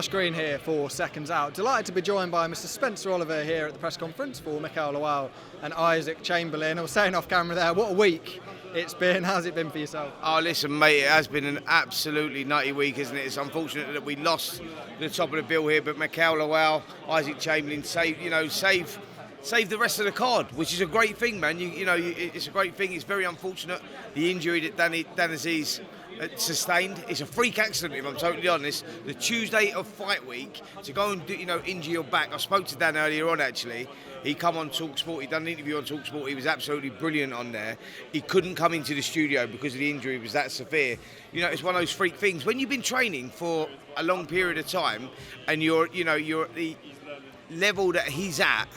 Josh Green here for Seconds Out. Delighted to be joined by Mr. Spencer Oliver here at the press conference for Mikael Lawal and Usyk Chamberlain. I was saying off camera there, what a week it's been. How's it been for yourself? Oh, listen, mate, it has been an absolutely nutty week, isn't it? It's unfortunate that we lost the top of the bill here, but Mikael Lawal, Usyk Chamberlain saved the rest of the card, which is a great thing, man. It's a great thing. It's very unfortunate, the injury that Dan Azeez sustained. It's a freak accident, if I'm totally honest. The Tuesday of fight week, to go and injure your back. I spoke to Dan earlier on, actually. He come on TalkSport, he done an interview on TalkSport, he was absolutely brilliant on there. He couldn't come into the studio because of the injury was that severe. It's one of those freak things. When you've been training for a long period of time and you're at the level that he's at,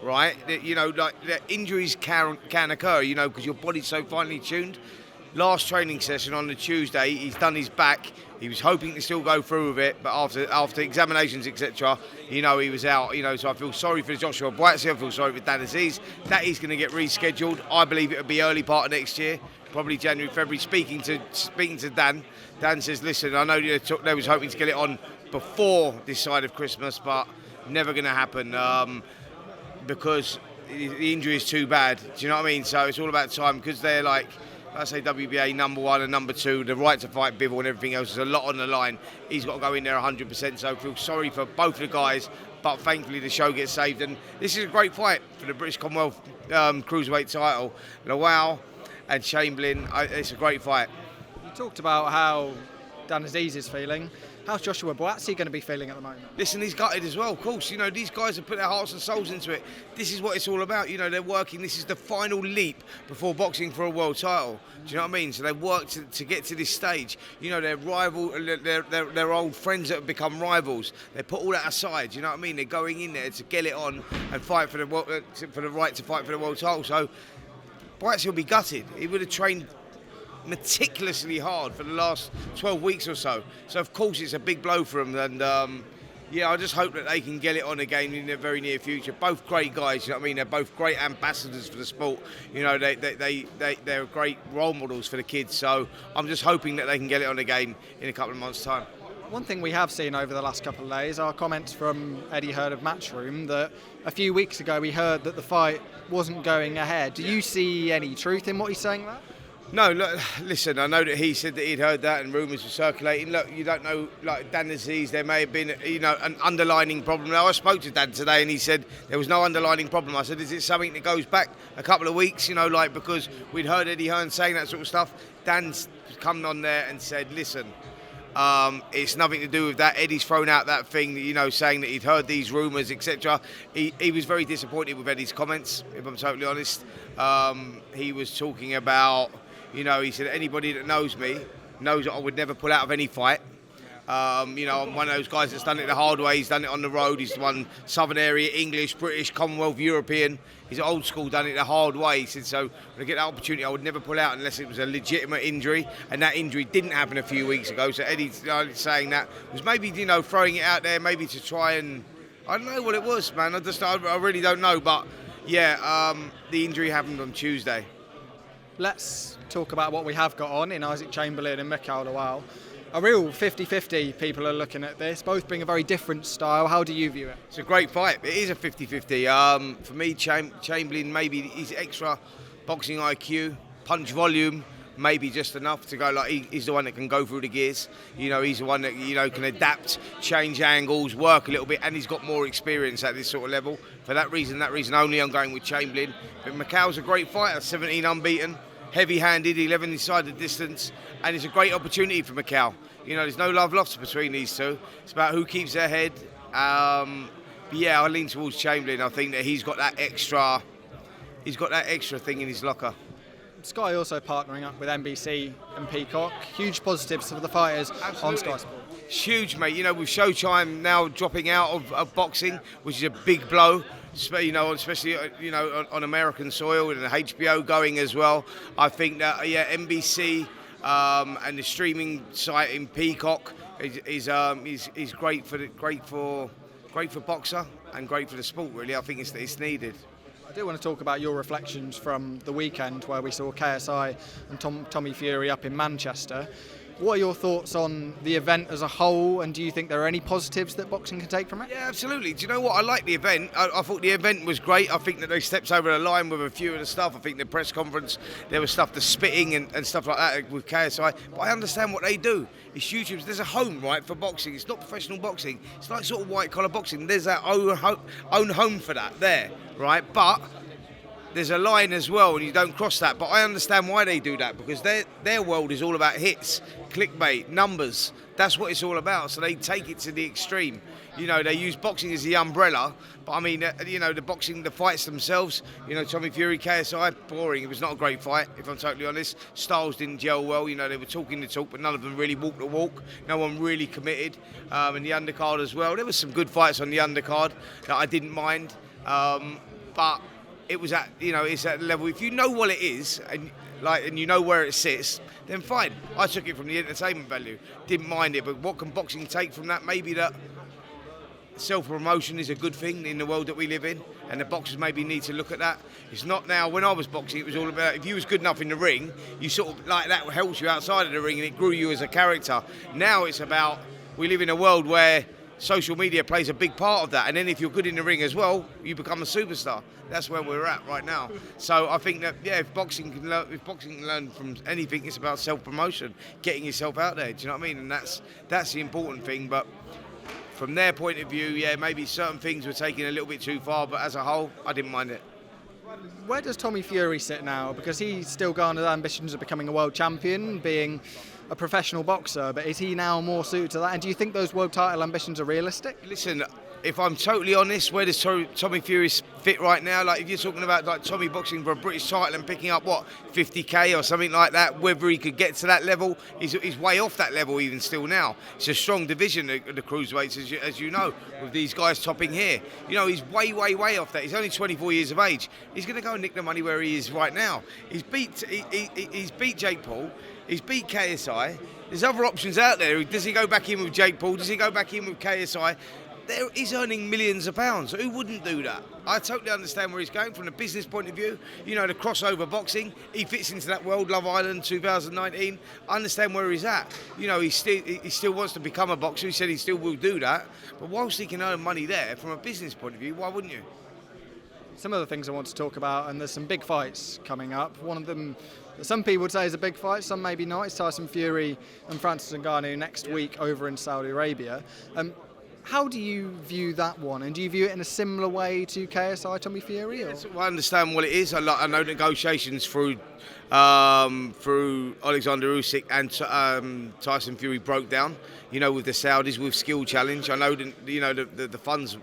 right, that injuries can occur, because your body's so finely tuned. Last training session on the Tuesday, he's done his back. He was hoping to still go through with it, but after examinations, etc., he was out. So I feel sorry for Joshua Buatsi. I feel sorry for Dan Azeez. That is going to get rescheduled. I believe it'll be early part of next year, probably January, February. Speaking to Dan, Dan says, listen, I know they was hoping to get it on before this side of Christmas, but never going to happen because the injury is too bad. Do you know what I mean? So it's all about time, because they're like, I say WBA number 1 and number 2, the right to fight Bivol and everything else. There's a lot on the line. He's got to go in there 100%. So I feel sorry for both the guys, but thankfully the show gets saved. And this is a great fight for the British Commonwealth Cruiserweight title. Lawal and Chamberlain, it's a great fight. You talked about how Dan Azeez is feeling. How's Joshua Buatsi going to be feeling at the moment? Listen, he's gutted as well, of course. These guys have put their hearts and souls into it. This is what it's all about. They're working. This is the final leap before boxing for a world title. Do you know what I mean? So they've worked to get to this stage. They're they're old friends that have become rivals. They put all that aside. Do you know what I mean? They're going in there to get it on and fight for the right to fight for the world title. So Buatsi will be gutted. He would have trained meticulously hard for the last 12 weeks or so. So of course it's a big blow for them, and I just hope that they can get it on again in the very near future. Both great guys, you know what I mean? They're both great ambassadors for the sport. They're great role models for the kids. So I'm just hoping that they can get it on again in a couple of months' time. One thing we have seen over the last couple of days are comments from Eddie Hearn of Matchroom that a few weeks ago we heard that the fight wasn't going ahead. Do you see any truth in what he's saying there? No, look, listen, I know that he said that he'd heard that and rumours were circulating. Look, you don't know, like Dan Azeez, there may have been, an underlining problem. Now, I spoke to Dan today and he said there was no underlining problem. I said, is it something that goes back a couple of weeks, because we'd heard Eddie Hearn saying that sort of stuff. Dan's come on there and said, listen, it's nothing to do with that. Eddie's thrown out that thing, saying that he'd heard these rumours, etc. He was very disappointed with Eddie's comments, if I'm totally honest. He was talking about, he said, anybody that knows me knows that I would never pull out of any fight. I'm one of those guys that's done it the hard way. He's done it on the road. He's won Southern Area, English, British, Commonwealth, European. He's old school, done it the hard way. He said, so when I get that opportunity, I would never pull out unless it was a legitimate injury. And that injury didn't happen a few weeks ago. So Eddie's saying that was maybe, throwing it out there, maybe to try and, I don't know what it was, man. I really don't know. But yeah, the injury happened on Tuesday. Let's talk about what we have got on in Usyk Chamberlain and Mikael Lawal. A real 50-50 people are looking at this. Both bring a very different style. How do you view it? It's a great fight. It is a 50-50. For me, Chamberlain, maybe his extra boxing IQ, punch volume, maybe just enough to go like he's the one that can go through the gears. He's the one that can adapt, change angles, work a little bit, and he's got more experience at this sort of level. For that reason only, I'm going with Chamberlain. But Mikael's a great fighter, 17 unbeaten, heavy-handed, 11 inside the distance, and it's a great opportunity for Mikael. There's no love lost between these two. It's about who keeps their head. But yeah, I lean towards Chamberlain. I think that he's got that extra thing in his locker. Sky also partnering up with NBC and Peacock. Huge positives for the fighters. Absolutely. On Sky Sport. It's huge, mate. With Showtime now dropping out of boxing, which is a big blow, especially on American soil, and the HBO going as well. I think that NBC and the streaming site in Peacock is great for boxer and great for the sport. Really, I think it's needed. I do want to talk about your reflections from the weekend where we saw KSI and Tommy Fury up in Manchester. What are your thoughts on the event as a whole, and do you think there are any positives that boxing can take from it? Yeah, absolutely. Do you know what? I like the event. I thought the event was great. I think that they stepped over the line with a few of the stuff. I think the press conference, there was stuff, the spitting and stuff like that with KSI. But I understand what they do. It's huge. There's a home, right, for boxing. It's not professional boxing. It's like sort of white-collar boxing. There's that own home for that there, right? But there's a line as well, and you don't cross that. But I understand why they do that, because their world is all about hits, clickbait, numbers. That's what it's all about. So they take it to the extreme. You know, they use boxing as the umbrella. But I mean, you know, the fights themselves, you know, Tommy Fury, KSI, boring. It was not a great fight, if I'm totally honest. Styles didn't gel well. You know, they were talking the talk, but none of them really walked the walk. No one really committed. And the undercard as well. There was some good fights on the undercard that I didn't mind. But it was at, you know, it's at the level. If you know what it is and you know where it sits, then fine. I took it from the entertainment value. Didn't mind it, but what can boxing take from that? Maybe that self-promotion is a good thing in the world that we live in, and the boxers maybe need to look at that. It's not now. When I was boxing, it was all about if you was good enough in the ring, you sort of like that helps you outside of the ring, and it grew you as a character. Now it's about, we live in a world where social media plays a big part of that, and then if you're good in the ring as well, you become a superstar. That's where we're at right now. So I think that, yeah, if boxing can learn from anything, it's about self-promotion, getting yourself out there. Do you know what I mean? And that's the important thing. But from their point of view, yeah, maybe certain things were taken a little bit too far, but as a whole, I didn't mind it. Where does Tommy Fury sit now? Because he's still garnered ambitions of becoming a world champion, being a professional boxer, but is he now more suited to that? And do you think those world title ambitions are realistic? Listen, if I'm totally honest, where does Tommy Fury fit right now? Like, if you're talking about like Tommy boxing for a British title and picking up, what, 50k or something like that, whether he could get to that level, he's way off that level even still now. It's a strong division, the cruiserweights, as you know, with these guys topping here. You know, he's way off that. He's only 24 years of age. He's going to go and nick the money where he is right now. He's beat Jake Paul. He's beat KSI. There's other options out there. Does he go back in with Jake Paul? Does he go back in with KSI? He's earning millions of pounds. Who wouldn't do that? I totally understand where he's going from a business point of view. You know, the crossover boxing, he fits into that world, Love Island 2019. I understand where he's at. You know, he still wants to become a boxer. He said he still will do that. But whilst he can earn money there, from a business point of view, why wouldn't you? Some of the things I want to talk about, and there's some big fights coming up. One of them, some people would say is a big fight, some maybe not. It's Tyson Fury and Francis Ngannou next week over in Saudi Arabia. How do you view that one? And do you view it in a similar way to KSI Tommy Fury? Yeah, so I understand what it is. I know negotiations through Alexander Usyk and Tyson Fury broke down. You know, with the Saudis, with Skill Challenge. I know the funds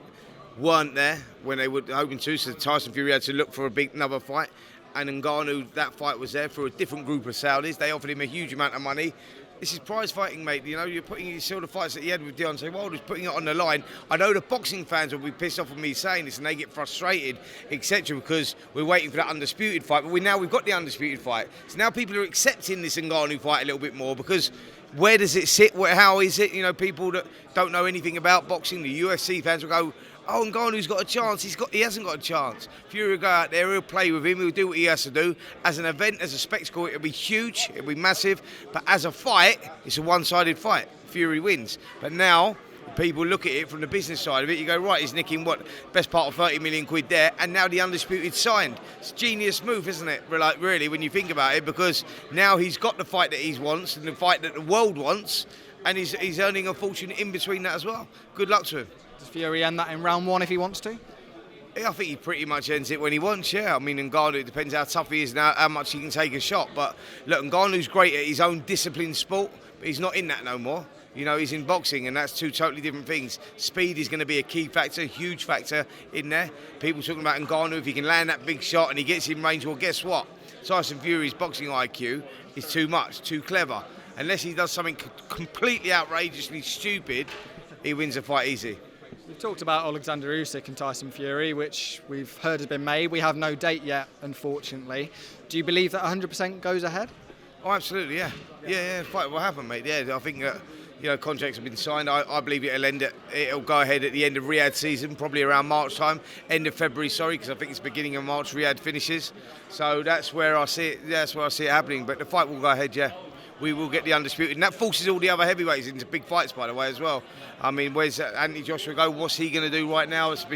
weren't there when they were hoping to, so Tyson Fury had to look for another fight. And Ngannou, that fight was there for a different group of Saudis. They offered him a huge amount of money. This is prize fighting, mate. You know, you're putting you saw the fights that he had with Deontay Wilder, putting it on the line. I know the boxing fans will be pissed off with me saying this, and they get frustrated, etc., because we're waiting for that Undisputed fight. But we've got the Undisputed fight. So now people are accepting this Ngannou fight a little bit more, because where does it sit? How is it? You know, people that don't know anything about boxing, the UFC fans will go, oh, Ngannou's got a chance. He hasn't got a chance. Fury will go out there, he'll play with him, he'll do what he has to do. As an event, as a spectacle, it'll be huge, it'll be massive. But as a fight, it's a one-sided fight. Fury wins. But now, people look at it from the business side of it. You go, right, he's nicking best part of 30 million quid there, and now the Undisputed signed. It's a genius move, isn't it? Like, really, when you think about it, because now he's got the fight that he wants and the fight that the world wants, and he's earning a fortune in between that as well. Good luck to him. Does Fury end that in round one if he wants to? Yeah, I think he pretty much ends it when he wants, yeah. I mean, Ngannou, it depends how tough he is now, how much he can take a shot. But look, Ngannou's great at his own disciplined sport, but he's not in that no more. You know, he's in boxing, and that's two totally different things. Speed is going to be a key factor, huge factor in there. People talking about Ngannou, if he can land that big shot and he gets in range, well, guess what? Tyson Fury's boxing IQ is too much, too clever. Unless he does something completely outrageously stupid, he wins a fight easy. We've talked about Alexander Usyk and Tyson Fury, which we've heard has been made. We have no date yet, unfortunately. Do you believe that 100% goes ahead? Oh, absolutely, yeah. Yeah, fight will happen, mate. Yeah, I think that, you know, contracts have been signed. I believe it'll go ahead at the end of Riyadh season, probably around March time, end of February, sorry, because I think it's beginning of March Riyadh finishes. So that's where I see it. That's where I see it happening. But the fight will go ahead, yeah. we will get the Undisputed. And that forces all the other heavyweights into big fights, by the way, as well. I mean, where's Anthony Joshua go? What's he going to do right now? It's a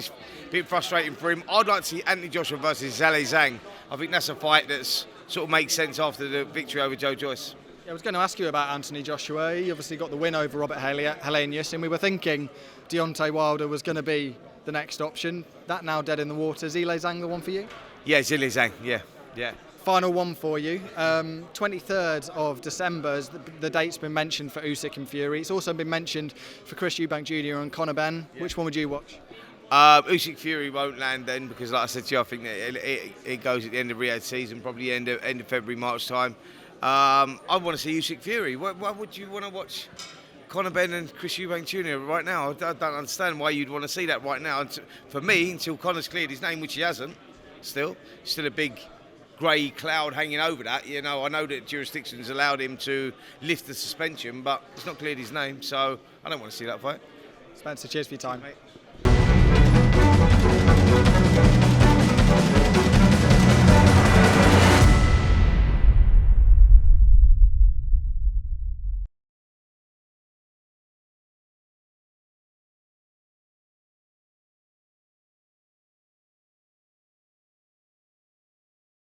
bit frustrating for him. I'd like to see Anthony Joshua versus Zhale Zhang. I think that's a fight that's sort of makes sense after the victory over Joe Joyce. I was going to ask you about Anthony Joshua. He obviously got the win over Robert Helenius, and we were thinking Deontay Wilder was going to be the next option. That now dead in the water. Zhale Zhang the one for you? Yeah, Zhale Zhang, yeah. Final one for you. 23rd of December, the date's been mentioned for Usyk and Fury. It's also been mentioned for Chris Eubank Jr. and Conor Benn. Yeah. Which one would you watch? Usyk Fury won't land then because, like I said to you, I think it goes at the end of Riyadh season, probably end of February, March time. I want to see Usyk Fury. Why would you want to watch Conor Benn and Chris Eubank Jr. right now? I don't understand why you'd want to see that right now. For me, until Conor's cleared his name, which he hasn't, still a big grey cloud hanging over that. You know, I know that jurisdictions allowed him to lift the suspension, but it's not cleared his name, so I don't want to see that fight. Spencer, cheers for your time, mate.